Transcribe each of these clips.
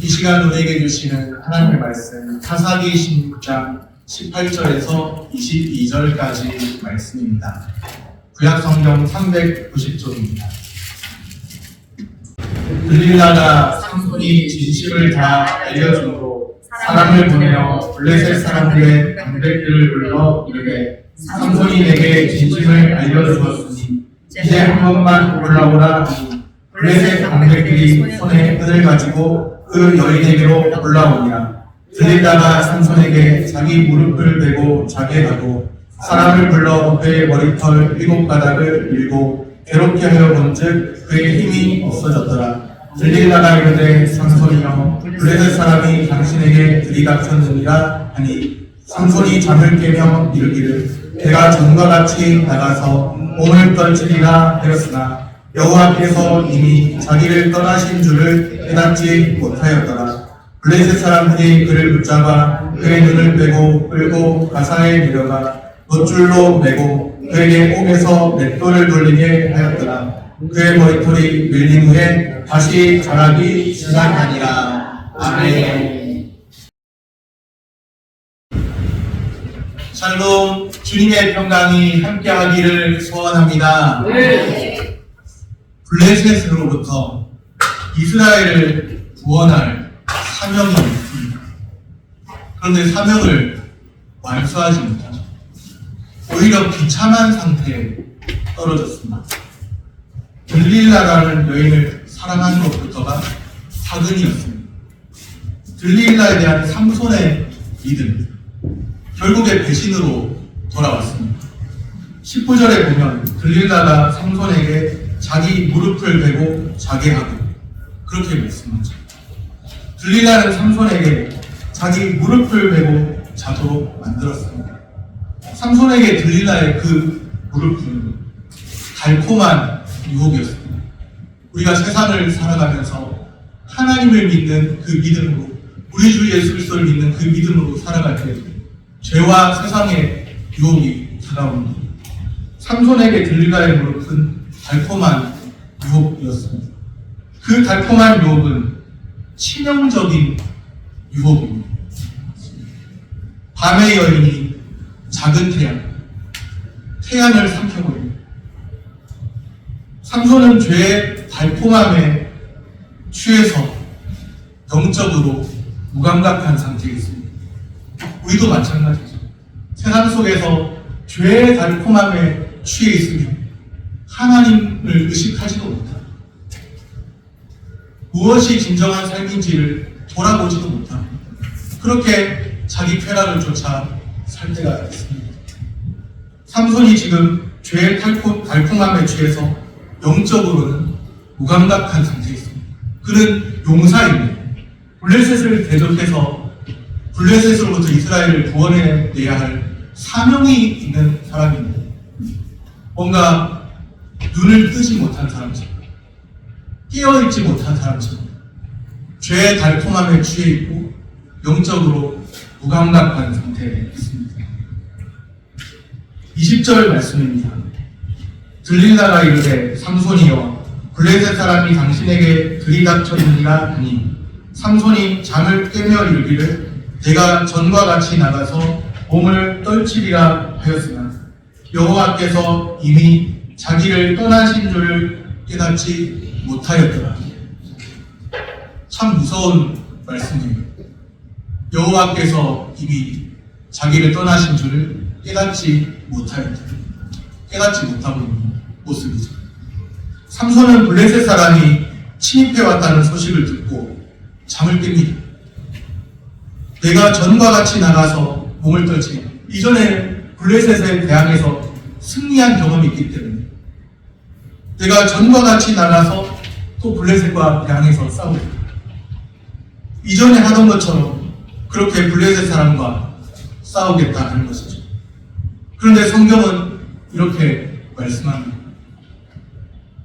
이 시간 우리에게 주시는 하나님의 말씀 사사기 16장 18절에서 22절까지 말씀입니다. 구약성경 390쪽입니다. 들릴라가 삼손이 진심을 다 알려주므로 사람을 보내어 블레셋 사람들의 방백들을 불러 이르되 삼손이 내게 진심을 알려주었으니 이제 한 번만 올라오라 하니 블레셋 방백들이 손에 끈을 가지고 그 여인에게로 올라오니라. 들릴라가 삼손에게 자기 무릎을 베고 자게 하고 사람을 불러 그의 머리털 7가닥을 밀고 괴롭게 하여 본즉 그의 힘이 없어졌더라. 들릴라가 이르되 삼손이여 블레셋 사람이 당신에게 들이닥쳤느니라 하니 삼손이 잠을 깨며 이르기를 내가 전과 같이 나가서 몸을 떨치리라 하였으나 여호와께서 이미 자기를 떠나신 줄을 깨닫지 못하였더라. 블레셋 사람들이 그를 붙잡아 그의 눈을 빼고 끌고 가사에 내려가 밧줄로 매고 그에게 옥에서 맷돌을 돌리게 하였더라. 그의 머리털이 밀린 후에 다시 자라기 시작하니라. 아멘. 샬롬, 주님의 평강이 함께하기를 소원합니다. 네. 블레셋으로부터 이스라엘을 구원할 사명이 있습니다. 그런데 사명을 완수하지 못하죠. 오히려 비참한 상태에 떨어졌습니다. 들릴라라는 여인을 사랑하는 것부터가 사근이었습니다. 들릴라에 대한 삼손의 믿음, 결국에 배신으로 돌아왔습니다. 19절에 보면 들릴라가 삼손에게 자기 무릎을 베고 자게 하고 그렇게 말씀하죠. 들릴라는 삼손에게 자기 무릎을 베고 자도록 만들었습니다. 삼손에게 들릴라의 그 무릎은 달콤한 유혹이었습니다. 우리가 세상을 살아가면서 하나님을 믿는 그 믿음으로, 우리 주 예수 그리스도를 믿는 그 믿음으로 살아갈 때 죄와 세상의 유혹이 다가옵니다. 삼손에게 들릴라의 무릎은 달콤한 유혹이었습니다. 그 달콤한 유혹은 치명적인 유혹입니다. 밤의 여인이 작은 태양을 삼켜버립니다. 삼손은 죄의 달콤함에 취해서 영적으로 무감각한 상태에 있습니다. 우리도 마찬가지죠. 세상 속에서 죄의 달콤함에 취해 있으면 하나님을 의식하지도 못합니다. 무엇이 진정한 삶인지를 돌아보지도 못합니다. 그렇게 자기 쾌락을 쫓아 살 때가 있습니다. 삼손이 지금 죄의 달콤함에 취해서 영적으로는 무감각한 상태에 있습니다. 그는 용사입니다. 블레셋을 대적해서 블레셋으로부터 이스라엘을 구원해내야 할 사명이 있는 사람입니다. 뭔가 눈을 뜨지 못한 사람처럼, 깨어있지 못한 사람처럼 죄의 달콤함에 취해 있고 영적으로 무감각한 상태에 있습니다. 20절 말씀입니다. 들릴라가 이르되 삼손이여 블레셋 사람이 당신에게 들이닥쳤느니라 하니 삼손이 잠을 깨며 이르기를 내가 전과 같이 나가서 몸을 떨치리라 하였으나 여호와께서 이미 자기를 떠나신 줄을 깨닫지 못하였더라. 참 무서운 말씀이에요. 여호와께서 이미 자기를 떠나신 줄을 깨닫지 못하였더라. 깨닫지 못하고 있는 모습이죠. 삼손은 블레셋 사람이 침입해왔다는 소식을 듣고 잠을 깹니다. 내가 전과 같이 나가서 몸을 떨치, 이전에 블레셋에 대항해서 승리한 경험이 있기 때문에 내가 전과 같이 나가서 또 블레셋과 대항해서 싸우고 이전에 하던 것처럼 그렇게 블레셋 사람과 싸우겠다 하는 것이죠. 그런데 성경은 이렇게 말씀합니다.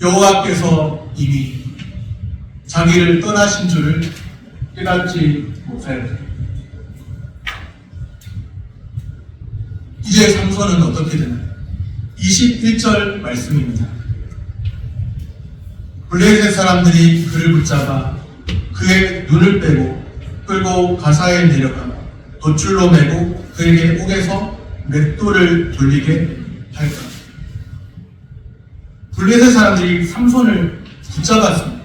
여호와께서 이미 자기를 떠나신 줄을 깨닫지 못하였다. 이제 삼손은 어떻게 되나요? 21절 말씀입니다. 블레셋 사람들이 그를 붙잡아 그의 눈을 빼고 끌고 가사에 내려가 돛줄로 매고 그에게 옥에서 맷돌을 돌리게 할까? 블레셋 사람들이 삼손을 붙잡았습니다.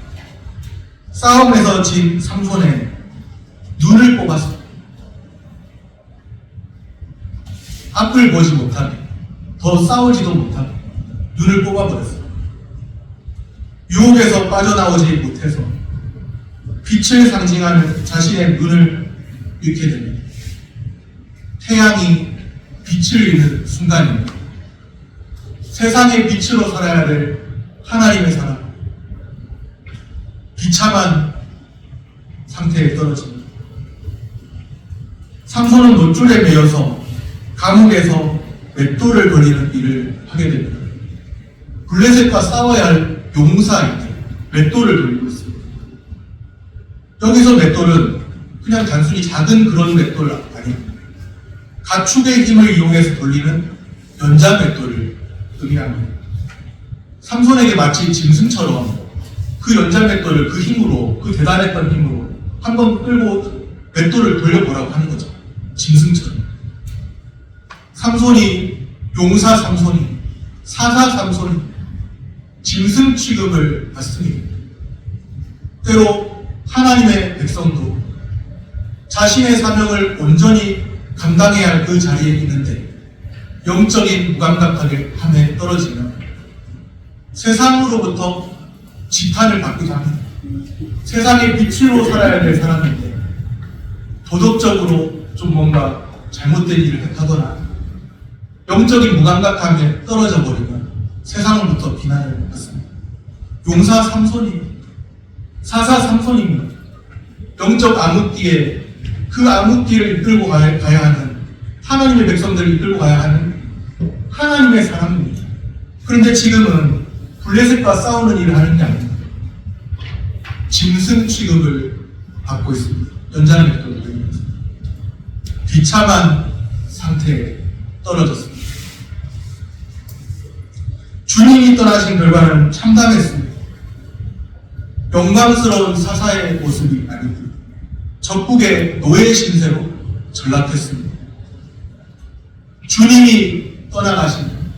싸움에서 진 삼손의 눈을 뽑았습니다. 앞을 보지 못하게, 더 싸우지도 못하게 눈을 뽑아버렸어요. 유혹에서 빠져나오지 못해서 빛을 상징하는 자신의 눈을 잃게 됩니다. 태양이 빛을 잃는 순간입니다. 세상의 빛으로 살아야 될 하나님의 사람, 비참한 상태에 떨어집니다. 삼손은 돛줄에 매여서 감옥에서 맷돌을 돌리는 일을 하게 됩니다. 블레셋과 싸워야 할 용사인데 맷돌을 돌리고 있습니다. 여기서 맷돌은 그냥 단순히 작은 그런 맷돌 아닙니다. 가축의 힘을 이용해서 돌리는 연자 맷돌을 의미합니다. 삼손에게 마치 짐승처럼 그 연자 맷돌을 그 힘으로, 그 대단했던 힘으로 한번 끌고 맷돌을 돌려보라고 하는 거죠. 짐승처럼. 삼손이, 용사 삼손이, 사사 삼손이 짐승 취급을 받습니다. 때로 하나님의 백성도 자신의 사명을 온전히 감당해야 할 그 자리에 있는데 영적인 무감각하게 함에 떨어지면 세상으로부터 지탄을 받기도 합니다. 세상의 빛으로 살아야 될 사람인데 도덕적으로 좀 뭔가 잘못된 일을 하거나 영적인 무감각함에 떨어져 버리면 세상으로부터 비난을 받습니다. 용사 삼손이, 사사 삼손입니다. 영적 암흑기에 그 암흑기를 이끌고 가야 하는, 하나님의 백성들을 이끌고 가야 하는 하나님의 사람입니다. 그런데 지금은 블레셋과 싸우는 일을 하는 게 아닙니다. 짐승 취급을 받고 있습니다. 연장의 맷돌을 들면서 비참한 상태에 떨어졌습니다. 주님이 떠나신 결과는 참담했습니다. 영광스러운 사사의 모습이 아닙니다. 적국의 노예 신세로 전락했습니다. 주님이 떠나가시면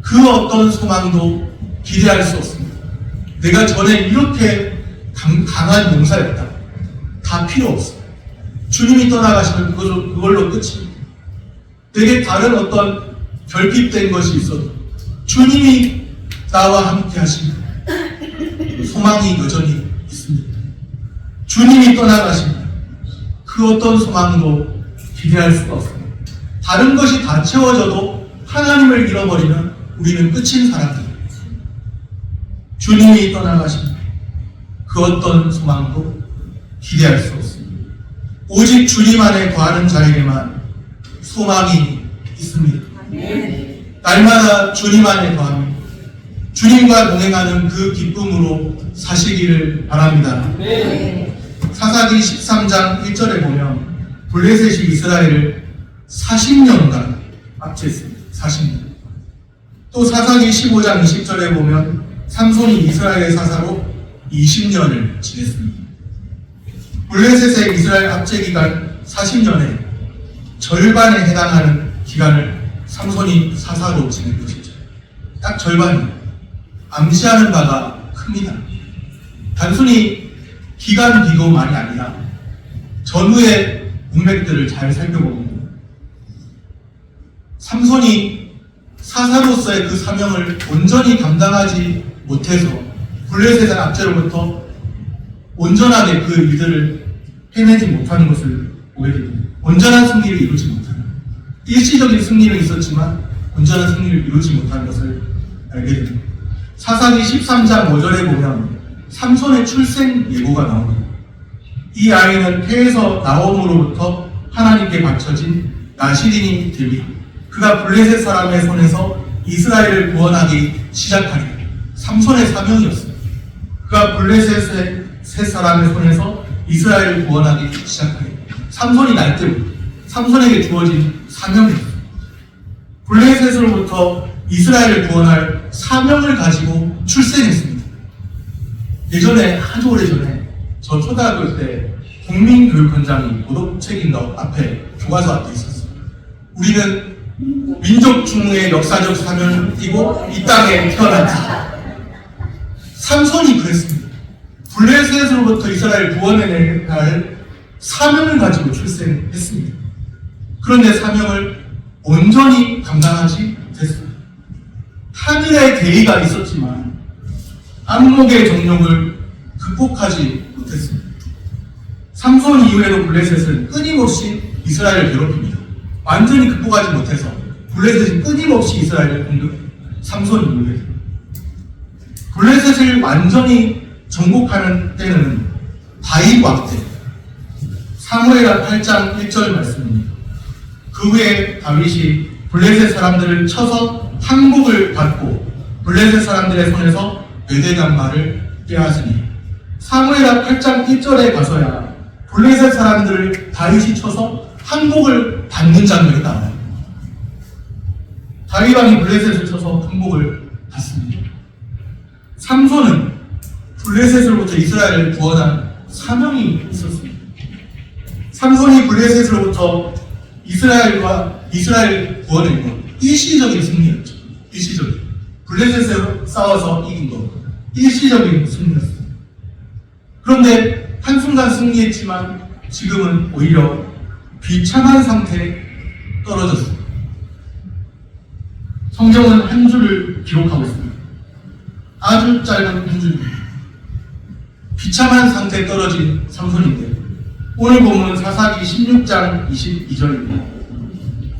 그 어떤 소망도 기대할 수 없습니다. 내가 전에 이렇게 강한 용사였다. 다 필요 없어요. 주님이 떠나가시면 그걸로 끝입니다. 내게 다른 어떤 결핍된 것이 있어도 주님이 나와 함께 하시면 소망이 여전히 있습니다. 주님이 떠나가시면 그 어떤 소망도 기대할 수가 없습니다. 다른 것이 다 채워져도 하나님을 잃어버리면 우리는 끝인 사람입니다. 주님이 떠나가시면 그 어떤 소망도 기대할 수 없습니다. 오직 주님 안에 거하는 자에게만 소망이 있습니다. 날마다 주님 안에 거하며 주님과 동행하는 그 기쁨으로 사시기를 바랍니다. 사사기 13장 1절에 보면 블레셋이 이스라엘을 40년간 압제했습니다. 40년. 또 사사기 15장 20절에 보면 삼손이 이스라엘의 사사로 20년을 지냈습니다. 블레셋의 이스라엘 압제 기간 40년의 절반에 해당하는 기간을 삼손이 사사로 지낸 것이죠. 딱 절반이에요. 암시하는 바가 큽니다. 단순히 기간 비교만이 아니라 전후의 문맥들을 잘 살펴봅니다. 삼손이 사사로서의 그 사명을 온전히 감당하지 못해서 블레셋의 압제로부터 온전하게 그 일들을 해내지 못하는 것을 보게 됩니다. 온전한 승리를 이루지 못하는, 일시적인 승리는 있었지만 온전한 승리를 이루지 못하는 것을 알게 됩니다. 사사기 13장 5절에 보면 삼손의 출생 예고가 나옵니다. 이 아이는 태에서 나옴으로부터 하나님께 바쳐진 나시린이 되리. 그가 블레셋 사람의 손에서 이스라엘을 구원하기 시작하리라. 삼손의 사명이었습니다. 그가 블레셋의 세 사람의 손에서 이스라엘을 구원하기 시작하리라. 삼손이 날 때부터 삼손에게 주어진 사명이었습니다. 블레셋으로부터 이스라엘을 구원할 사명을 가지고 출생했습니다. 예전에, 아주 오래전에 저 초등학교 때 국민교육원장이 도덕책임너 앞에 교과서 앞에 있었어요. 우리는 민족 중흥의 역사적 사명을 띠고 이 땅에 태어났다. 삼손이 그랬습니다. 블레셋으로부터 이스라엘 구원해내야 할 사명을 가지고 출생했습니다. 그런데 사명을 온전히 감당하지 못했습니다. 하늘의 계의가 있었지만 안목의 정욕을 극복하지 못했습니다. 삼손 이후에도 블레셋은 끊임없이 이스라엘을 괴롭힙니다. 완전히 극복하지 못해서 블레셋이 끊임없이 이스라엘을 공격해요. 삼손 이후에 블레셋을 완전히 정복하는 때는 다윗 왕 때, 사무엘하 8장 1절 말씀입니다. 그 후에 다윗이 블레셋 사람들을 쳐서 항복을 받고 블레셋 사람들의 손에서 메대단말을 빼앗으니, 사무엘하 8장 1절에 가서야 블레셋 사람들을 다윗이 쳐서 항복을 받는 장면이 나와요. 다윗 왕이 블레셋을 쳐서 항복을 받습니다. 삼손은 블레셋으로부터 이스라엘을 구원한 사명이 있었습니다. 삼손이 블레셋으로부터 이스라엘 구원을 이룬 일시적인 승리였죠. 일시적인. 블레셋으로 싸워서 이긴 거. 일시적인 승리였습니다. 그런데 한순간 승리했지만 지금은 오히려 비참한 상태에 떨어졌습니다. 성경은 한 줄을 기록하고 있습니다. 아주 짧은 한 줄입니다. 비참한 상태에 떨어진 삼손인데, 오늘 본문 사사기 16장 22절입니다.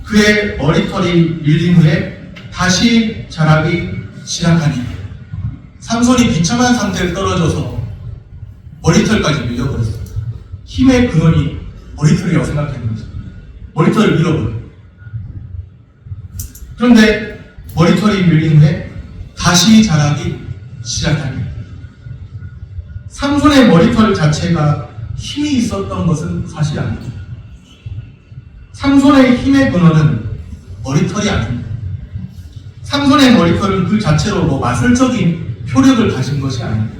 그의 머리털이 밀린 후에 다시 자라기 시작하니, 삼손이 비참한 상태에 떨어져서 머리털까지 밀려버렸어요. 힘의 근원이 머리털이라고 생각하는 거죠. 머리털을 밀어버려요. 그런데 머리털이 밀린 후에 다시 자라기 시작합니다. 삼손의 머리털 자체가 힘이 있었던 것은 사실이 아닙니다. 삼손의 힘의 근원은 머리털이 아닙니다. 삼손의 머리털은 그 자체로 마술적인 효력을 가진 것이 아닙니다.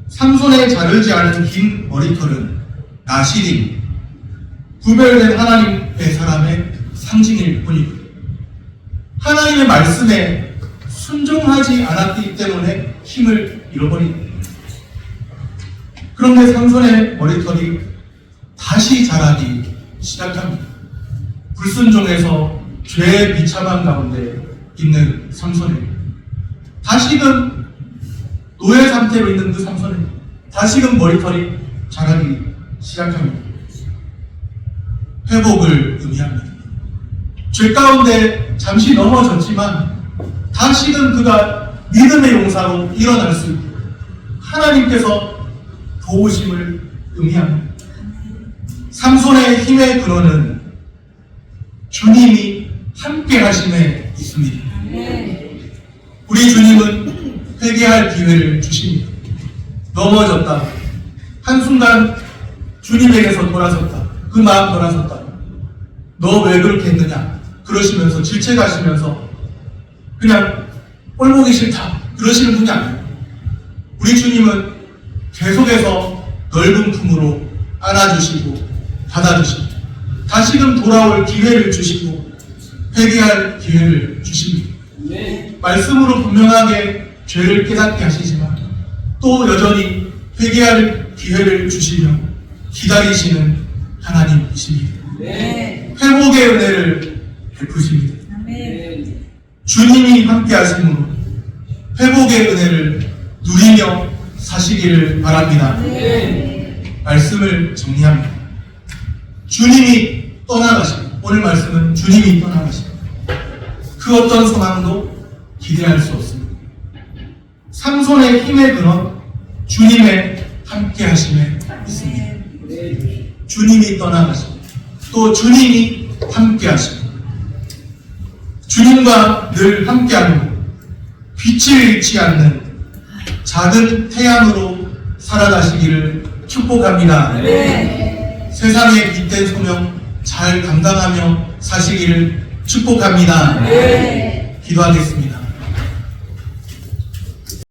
삼손의 자르지 않은 긴 머리털은 나시림, 구별된 하나님의 사람의 상징일 뿐입니다. 하나님의 말씀에 순종하지 않았기 때문에 힘을 잃어버립니다. 그런데 삼손의 머리털이 다시 자라기 시작합니다. 불순종에서 죄의 비참한 가운데 있는 삼손에게 다시금 노예 상태로 있는 그 삼손에게 다시금 머리털이 자라기 시작합니다. 회복을 의미합니다. 죄 가운데 잠시 넘어졌지만 다시금 그가 믿음의 용사로 일어날 수 있고 하나님께서 도우심을 의미합니다. 삼손의 힘의 근원은 주님이 함께 하심에 있습니다. 우리 주님은 회개할 기회를 주십니다. 넘어졌다, 한순간 주님에게서 돌아섰다, 그 마음 돌아섰다, 너 왜 그렇게 했느냐 그러시면서 질책하시면서 그냥 꼴보기 싫다 그러시는 분이 아니에요. 우리 주님은 계속해서 넓은 품으로 안아주시고 받아주시고 다시금 돌아올 기회를 주시고 회개할 기회를 주십니다. 말씀으로 분명하게 죄를 깨닫게 하시지만 또 여전히 회개할 기회를 주시며 기다리시는 하나님이십니다. 회복의 은혜를 베푸십니다. 주님이 함께 하심으로 회복의 은혜를 누리며 사시기를 바랍니다. 말씀을 정리합니다. 주님이 떠나가시고, 오늘 말씀은 주님이 떠나가시고 그 어떤 소망도 기대할 수 없습니다. 삼손의 힘의 근원 주님의 함께 하심에 있습니다. 주님이 떠나가시고 또 주님이 함께 하시고 주님과 늘 함께하는 빛을 잃지 않는 작은 태양으로 살아가시기를 축복합니다. 세상의 빛된 소명 잘 감당하며 사시기를 축복합니다. 기도하겠습니다.